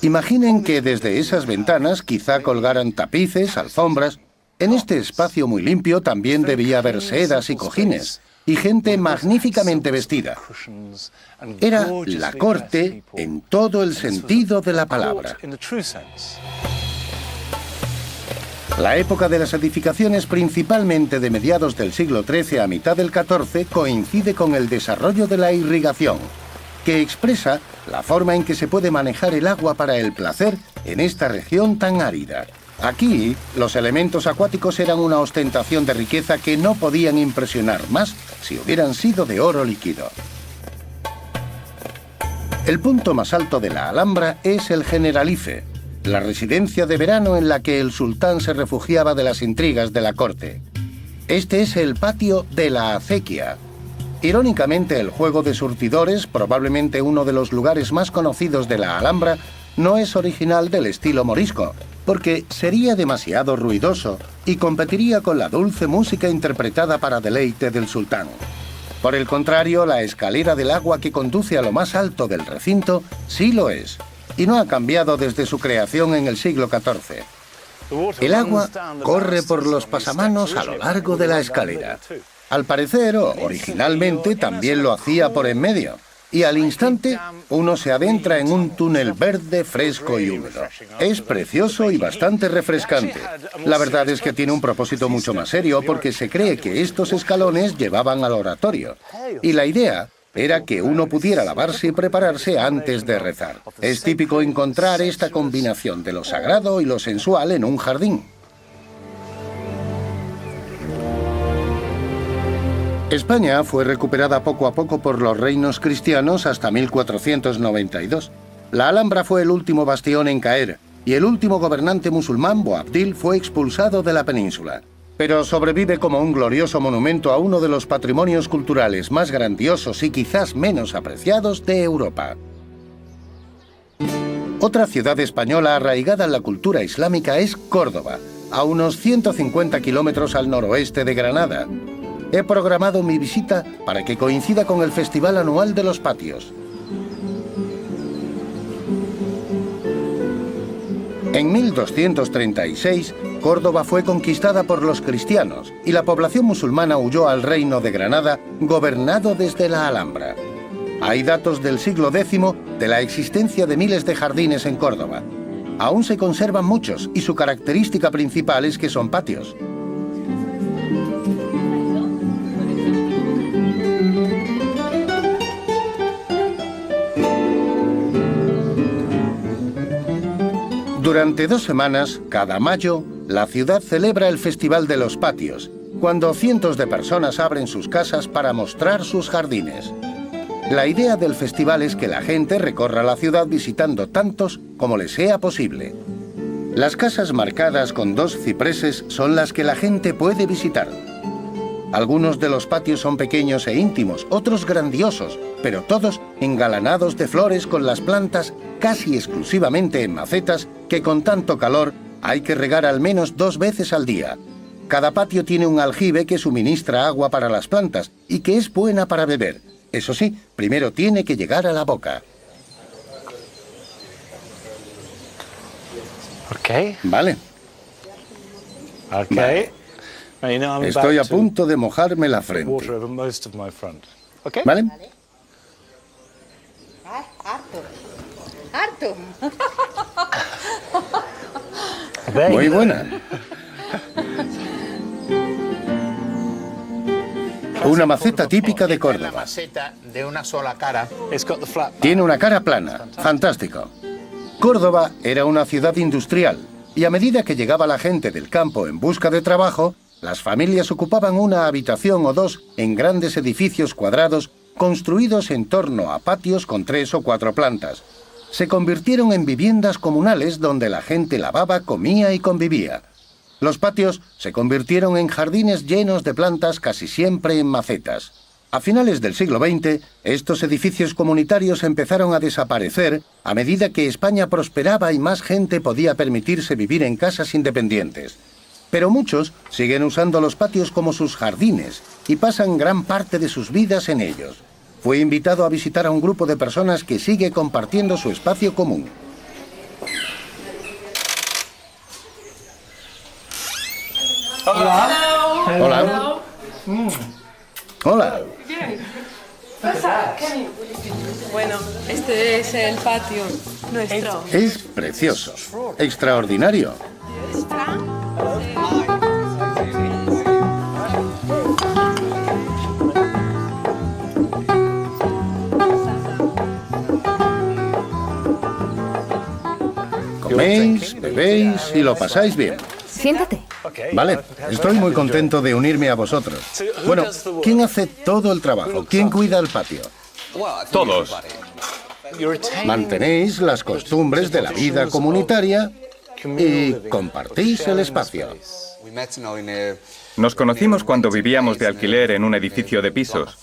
Imaginen que desde esas ventanas quizá colgaran tapices, alfombras. En este espacio muy limpio también debía haber sedas y cojines, y gente magníficamente vestida. Era la corte en todo el sentido de la palabra. La época de las edificaciones, principalmente de mediados del siglo XIII a mitad del XIV, coincide con el desarrollo de la irrigación, que expresa la forma en que se puede manejar el agua para el placer en esta región tan árida. Aquí, los elementos acuáticos eran una ostentación de riqueza que no podían impresionar más si hubieran sido de oro líquido. El punto más alto de la Alhambra es el Generalife, la residencia de verano en la que el sultán se refugiaba de las intrigas de la corte. Este es el patio de la acequia. Irónicamente, el juego de surtidores, probablemente uno de los lugares más conocidos de la Alhambra, no es original del estilo morisco, porque sería demasiado ruidoso y competiría con la dulce música interpretada para deleite del sultán. Por el contrario, la escalera del agua que conduce a lo más alto del recinto sí lo es, y no ha cambiado desde su creación en el siglo XIV. El agua corre por los pasamanos a lo largo de la escalera. Al parecer, o originalmente, también lo hacía por en medio, y al instante uno se adentra en un túnel verde, fresco y húmedo. Es precioso y bastante refrescante. La verdad es que tiene un propósito mucho más serio porque se cree que estos escalones llevaban al oratorio. Y la idea era que uno pudiera lavarse y prepararse antes de rezar. Es típico encontrar esta combinación de lo sagrado y lo sensual en un jardín. España fue recuperada poco a poco por los reinos cristianos hasta 1492. La Alhambra fue el último bastión en caer y el último gobernante musulmán, Boabdil, fue expulsado de la península. Pero sobrevive como un glorioso monumento a uno de los patrimonios culturales más grandiosos y quizás menos apreciados de Europa. Otra ciudad española arraigada en la cultura islámica es Córdoba, a unos 150 kilómetros al noroeste de Granada. He programado mi visita para que coincida con el Festival Anual de los Patios. En 1236, Córdoba fue conquistada por los cristianos y la población musulmana huyó al reino de Granada, gobernado desde la Alhambra. Hay datos del siglo X de la existencia de miles de jardines en Córdoba. Aún se conservan muchos y su característica principal es que son patios. Durante 2 semanas, cada mayo, la ciudad celebra el Festival de los Patios, cuando cientos de personas abren sus casas para mostrar sus jardines. La idea del festival es que la gente recorra la ciudad visitando tantos como les sea posible. Las casas marcadas con 2 cipreses son las que la gente puede visitar. Algunos de los patios son pequeños e íntimos, otros grandiosos, pero todos engalanados de flores con las plantas casi exclusivamente en macetas que con tanto calor hay que regar al menos 2 veces al día. Cada patio tiene un aljibe que suministra agua para las plantas y que es buena para beber. Eso sí, primero tiene que llegar a la boca. Ok. Vale. Ok. Vale. Estoy a punto de mojarme la frente. ¿Vale? Harto. Muy buena. Una maceta típica de Córdoba. Una maceta de una sola cara. Tiene una cara plana. Fantástico. Córdoba era una ciudad industrial y a medida que llegaba la gente del campo en busca de trabajo, las familias ocupaban una habitación o 2 en grandes edificios cuadrados construidos en torno a patios con 3 o 4 plantas. Se convirtieron en viviendas comunales donde la gente lavaba, comía y convivía. Los patios se convirtieron en jardines llenos de plantas, casi siempre en macetas. A finales del siglo XX, estos edificios comunitarios empezaron a desaparecer a medida que España prosperaba y más gente podía permitirse vivir en casas independientes. Pero muchos siguen usando los patios como sus jardines y pasan gran parte de sus vidas en ellos. Fui invitado a visitar a un grupo de personas que sigue compartiendo su espacio común. Hola. Hola. Hola. Bueno, este es el patio nuestro. Es precioso. Extraordinario. Coméis, bebéis y lo pasáis bien. Siéntate. Vale, estoy muy contento de unirme a vosotros. Bueno, ¿quién hace todo el trabajo? ¿Quién cuida el patio? Todos. Mantenéis las costumbres de la vida comunitaria y compartís el espacio. Nos conocimos cuando vivíamos de alquiler en un edificio de pisos.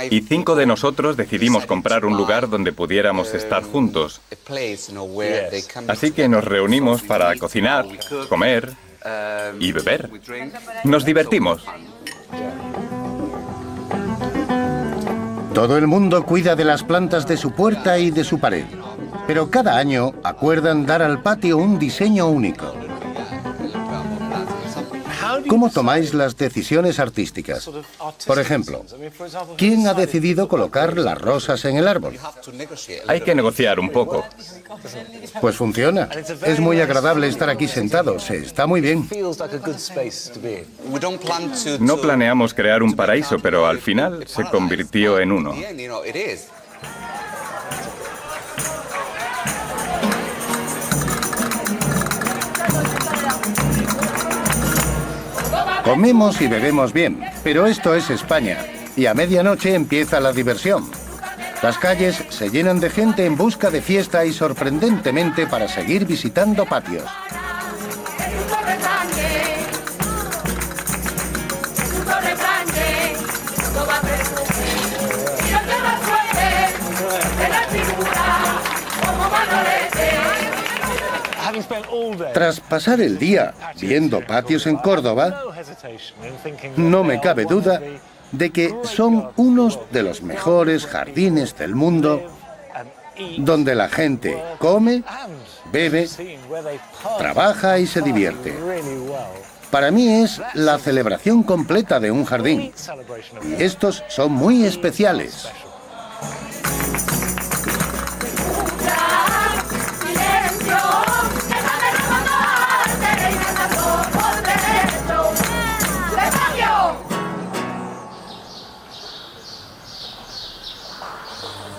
Y 5 de nosotros decidimos comprar un lugar donde pudiéramos estar juntos. Así que nos reunimos para cocinar, comer y beber. Nos divertimos. Todo el mundo cuida de las plantas de su puerta y de su pared, pero cada año acuerdan dar al patio un diseño único. ¿Cómo tomáis las decisiones artísticas? Por ejemplo, ¿quién ha decidido colocar las rosas en el árbol? Hay que negociar un poco. Pues funciona. Es muy agradable estar aquí sentado. Se está muy bien. No planeamos crear un paraíso, pero al final se convirtió en uno. Comemos y bebemos bien, pero esto es España, y a medianoche empieza la diversión. Las calles se llenan de gente en busca de fiesta y sorprendentemente para seguir visitando patios. Tras pasar el día viendo patios en Córdoba, no me cabe duda de que son unos de los mejores jardines del mundo, donde la gente come, bebe, trabaja y se divierte. Para mí es la celebración completa de un jardín, y estos son muy especiales.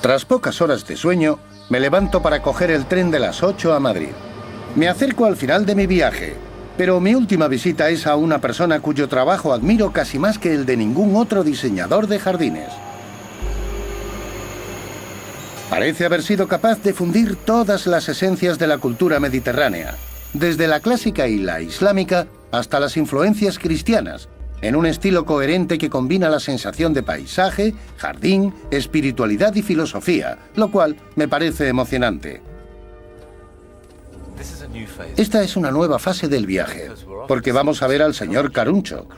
Tras pocas horas de sueño, me levanto para coger el tren de las 8 a Madrid. Me acerco al final de mi viaje, pero mi última visita es a una persona cuyo trabajo admiro casi más que el de ningún otro diseñador de jardines. Parece haber sido capaz de fundir todas las esencias de la cultura mediterránea, desde la clásica y la islámica hasta las influencias cristianas, en un estilo coherente que combina la sensación de paisaje, jardín, espiritualidad y filosofía, lo cual me parece emocionante. Esta es una nueva fase del viaje, porque vamos a ver al señor Caruncho.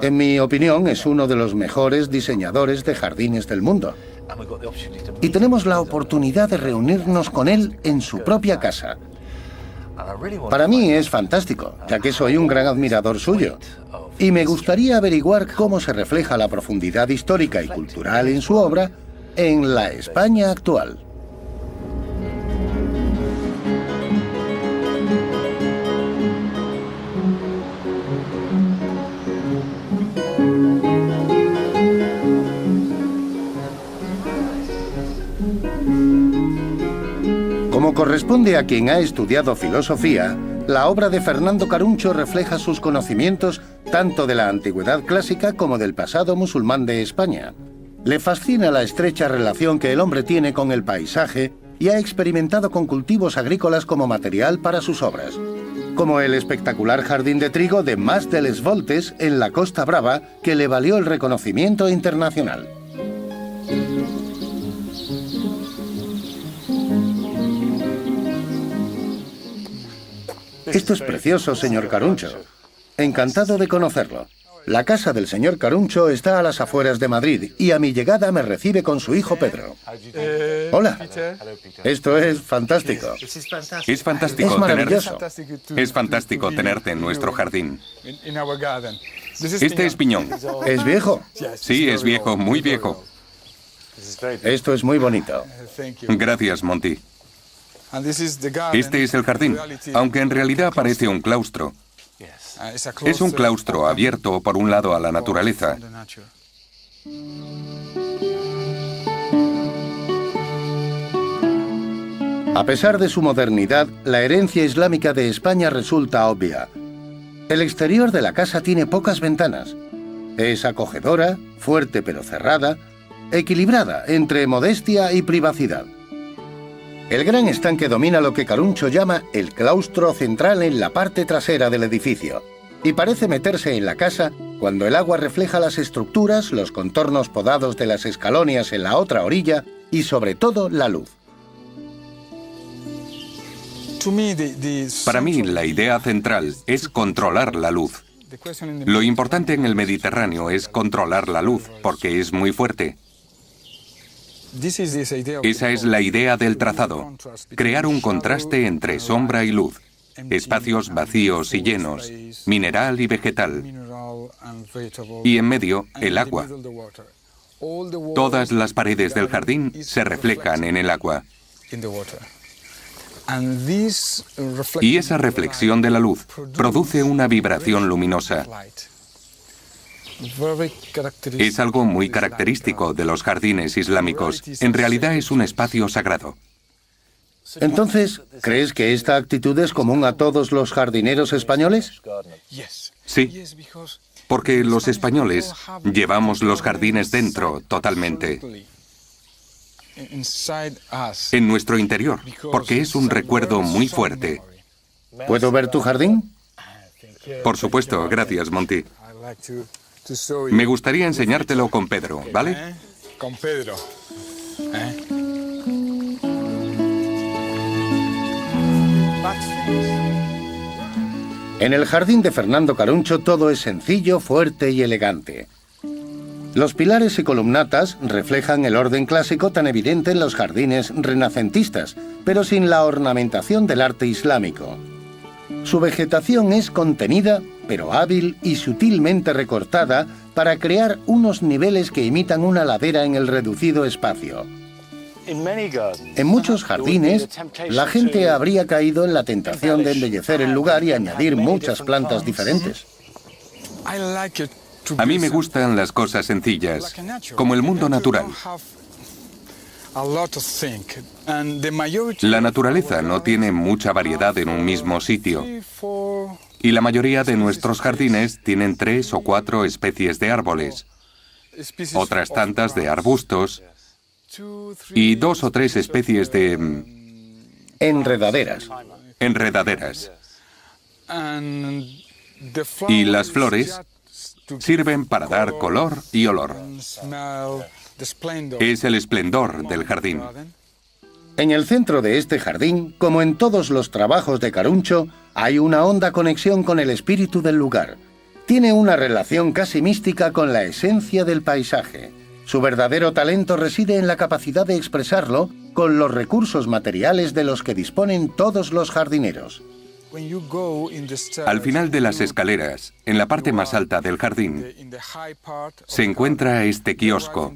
En mi opinión, es uno de los mejores diseñadores de jardines del mundo. Y tenemos la oportunidad de reunirnos con él en su propia casa. Para mí es fantástico, ya que soy un gran admirador suyo. Y me gustaría averiguar cómo se refleja la profundidad histórica y cultural en su obra en la España actual. Como corresponde a quien ha estudiado filosofía, la obra de Fernando Caruncho refleja sus conocimientos tanto de la antigüedad clásica como del pasado musulmán de España. Le fascina la estrecha relación que el hombre tiene con el paisaje y ha experimentado con cultivos agrícolas como material para sus obras, como el espectacular jardín de trigo de Mas de les Voltes en la Costa Brava, que le valió el reconocimiento internacional. Esto es precioso, señor Caruncho. Encantado de conocerlo. La casa del señor Caruncho está a las afueras de Madrid y a mi llegada me recibe con su hijo Pedro. Hola. Esto es fantástico. Es fantástico. Es maravilloso. Es fantástico tenerte en nuestro jardín. Este es piñón. ¿Es viejo? Sí, es viejo, muy viejo. Esto es muy bonito. Gracias, Monty. Este es el jardín, aunque en realidad parece un claustro. Es un claustro abierto por un lado a la naturaleza. A pesar de su modernidad, la herencia islámica de España resulta obvia. El exterior de la casa tiene pocas ventanas. Es acogedora, fuerte pero cerrada, equilibrada entre modestia y privacidad. El gran estanque domina lo que Caruncho llama el claustro central en la parte trasera del edificio, y parece meterse en la casa cuando el agua refleja las estructuras, los contornos podados de las escalonias en la otra orilla y sobre todo la luz. Para mí, la idea central es controlar la luz. Lo importante en el Mediterráneo es controlar la luz, porque es muy fuerte. Esa es la idea del trazado, crear un contraste entre sombra y luz. espacios vacíos y llenos, mineral y vegetal, y en medio el agua. Todas las paredes del jardín se reflejan en el agua. Y esa reflexión de la luz produce una vibración luminosa. Es algo muy característico de los jardines islámicos. En realidad es un espacio sagrado. Entonces, ¿crees que esta actitud es común a todos los jardineros españoles? Sí, porque los españoles llevamos los jardines dentro totalmente. En nuestro interior, porque es un recuerdo muy fuerte. ¿Puedo ver tu jardín? Por supuesto, gracias, Monty. Me gustaría enseñártelo con Pedro, ¿vale? Con Pedro. En el jardín de Fernando Caruncho todo es sencillo, fuerte y elegante. Los pilares y columnatas reflejan el orden clásico tan evidente en los jardines renacentistas, pero sin la ornamentación del arte islámico. Su vegetación es contenida, pero hábil y sutilmente recortada para crear unos niveles que imitan una ladera en el reducido espacio. En muchos jardines, la gente habría caído en la tentación de embellecer el lugar y añadir muchas plantas diferentes. A mí me gustan las cosas sencillas, como el mundo natural. La naturaleza no tiene mucha variedad en un mismo sitio. Y la mayoría de nuestros jardines tienen 3 o 4 especies de árboles, otras tantas de arbustos y 2 o 3 especies de... enredaderas. enredaderas. Y las flores sirven para dar color y olor. Es el esplendor del jardín. En el centro de este jardín, como en todos los trabajos de Caruncho, hay una honda conexión con el espíritu del lugar. Tiene una relación casi mística con la esencia del paisaje. Su verdadero talento reside en la capacidad de expresarlo con los recursos materiales de los que disponen todos los jardineros. Al final de las escaleras, en la parte más alta del jardín, se encuentra este kiosco.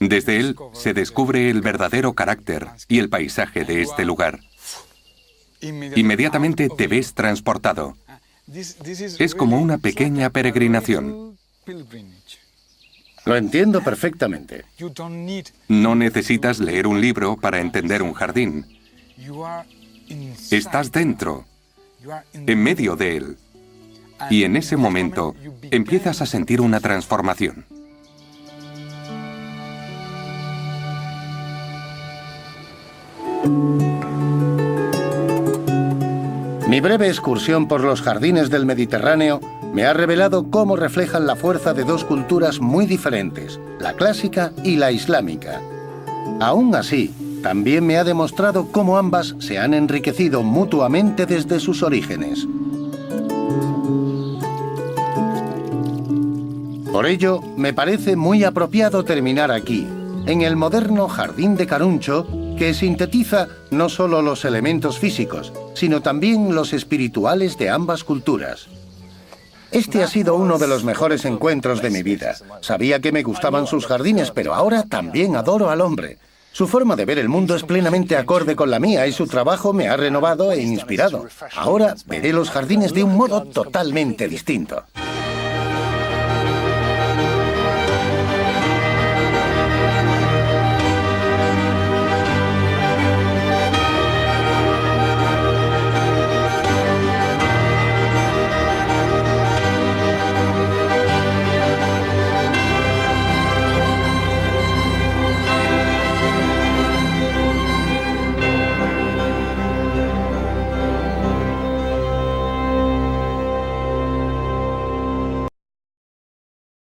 Desde él se descubre el verdadero carácter y el paisaje de este lugar. Inmediatamente te ves transportado. Es como una pequeña peregrinación. Lo entiendo perfectamente. No necesitas leer un libro para entender un jardín. Estás dentro, en medio de él. Y en ese momento empiezas a sentir una transformación. Mi breve excursión por los jardines del Mediterráneo me ha revelado cómo reflejan la fuerza de dos culturas muy diferentes, la clásica y la islámica. Aún así, también me ha demostrado cómo ambas se han enriquecido mutuamente desde sus orígenes. Por ello, me parece muy apropiado terminar aquí, en el moderno Jardín de Caruncho, que sintetiza no solo los elementos físicos, sino también los espirituales de ambas culturas. Este ha sido uno de los mejores encuentros de mi vida. Sabía que me gustaban sus jardines, pero ahora también adoro al hombre. Su forma de ver el mundo es plenamente acorde con la mía y su trabajo me ha renovado e inspirado. Ahora veré los jardines de un modo totalmente distinto.